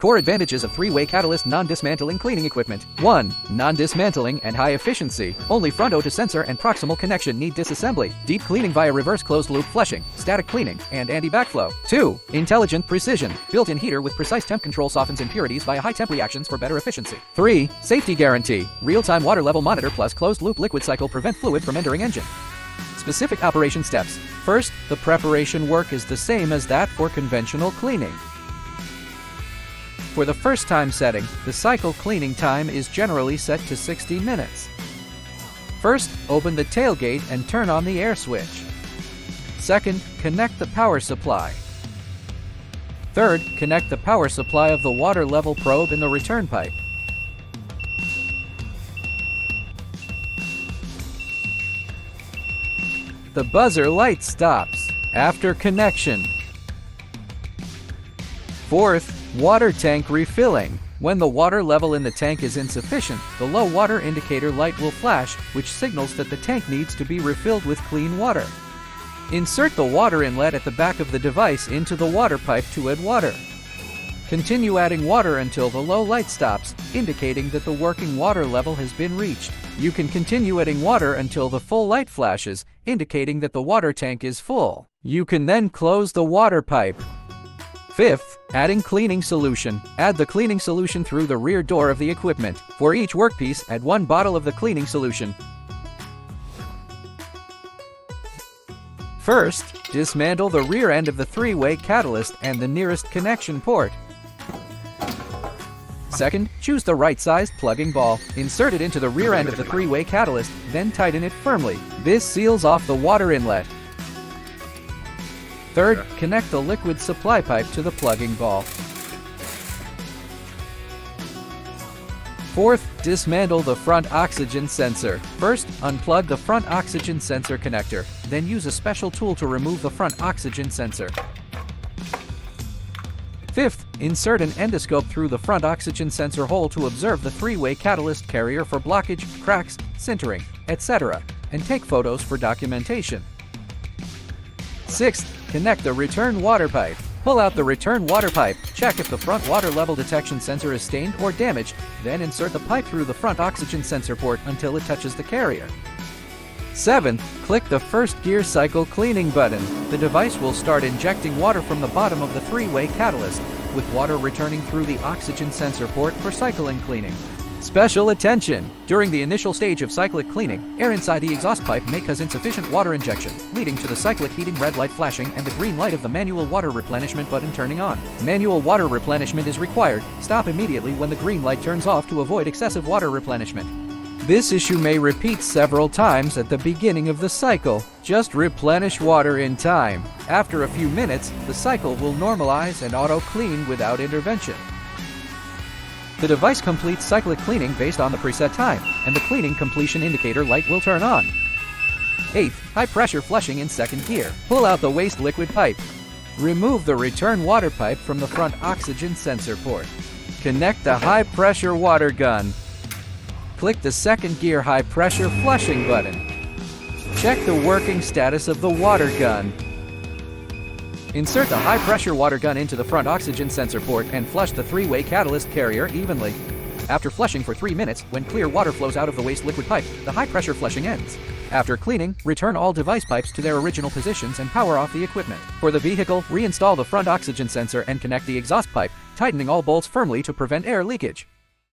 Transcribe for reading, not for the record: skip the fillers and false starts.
Core advantages of three-way catalyst non-dismantling cleaning equipment. 1. Non-dismantling and high efficiency. Only front O2 sensor and proximal connection need disassembly. Deep cleaning via reverse closed-loop flushing, static cleaning, and anti-backflow. 2. Intelligent precision. Built-in heater with precise temp control softens impurities via high-temp reactions for better efficiency. 3. Safety guarantee. Real-time water level monitor plus closed-loop liquid cycle prevent fluid from entering engine. Specific operation steps. First, the preparation work is the same as that for conventional cleaning. For the first time setting, the cycle cleaning time is generally set to 60 minutes. First, open the tailgate and turn on the air switch. Second, connect the power supply. Third, connect the power supply of the water level probe in the return pipe. The buzzer light stops after connection. Fourth, water tank refilling. When the water level in the tank is insufficient, the low water indicator light will flash, which signals that the tank needs to be refilled with clean water. Insert the water inlet at the back of the device into the water pipe to add water. Continue adding water until the low light stops, indicating that the working water level has been reached. You can continue adding water until the full light flashes, indicating that the water tank is full. You can then close the water pipe. Fifth, adding cleaning solution. Add the cleaning solution through the rear door of the equipment. For each workpiece, add 1 bottle of the cleaning solution. First, dismantle the rear end of the three-way catalyst and the nearest connection port. Second, choose the right-sized plugging ball. Insert it into the rear end of the three-way catalyst, then tighten it firmly. This seals off the water inlet. Third, connect the liquid supply pipe to the plugging ball. Fourth, dismantle the front oxygen sensor. First, unplug the front oxygen sensor connector, then use a special tool to remove the front oxygen sensor. Fifth, insert an endoscope through the front oxygen sensor hole to observe the three-way catalyst carrier for blockage, cracks, sintering, etc., and take photos for documentation. Sixth, connect the return water pipe. Pull out the return water pipe, check if the front water level detection sensor is stained or damaged, then insert the pipe through the front oxygen sensor port until it touches the carrier. Seventh, click the first gear cycle cleaning button. The device will start injecting water from the bottom of the three-way catalyst, with water returning through the oxygen sensor port for cycling cleaning. Special attention! During the initial stage of cyclic cleaning, air inside the exhaust pipe may cause insufficient water injection, leading to the cyclic heating red light flashing and the green light of the manual water replenishment button turning on. Manual water replenishment is required. Stop immediately when the green light turns off to avoid excessive water replenishment. This issue may repeat several times at the beginning of the cycle. Just replenish water in time. After a few minutes, the cycle will normalize and auto-clean without intervention. The device completes cyclic cleaning based on the preset time, and the cleaning completion indicator light will turn on. 8th, high-pressure flushing in second gear. Pull out the waste liquid pipe. Remove the return water pipe from the front oxygen sensor port. Connect the high-pressure water gun. Click the second gear high-pressure flushing button. Check the working status of the water gun. Insert the high-pressure water gun into the front oxygen sensor port and flush the three-way catalyst carrier evenly. After flushing for 3 minutes, when clear water flows out of the waste liquid pipe, the high-pressure flushing ends. After cleaning, return all device pipes to their original positions and power off the equipment. For the vehicle, reinstall the front oxygen sensor and connect the exhaust pipe, tightening all bolts firmly to prevent air leakage.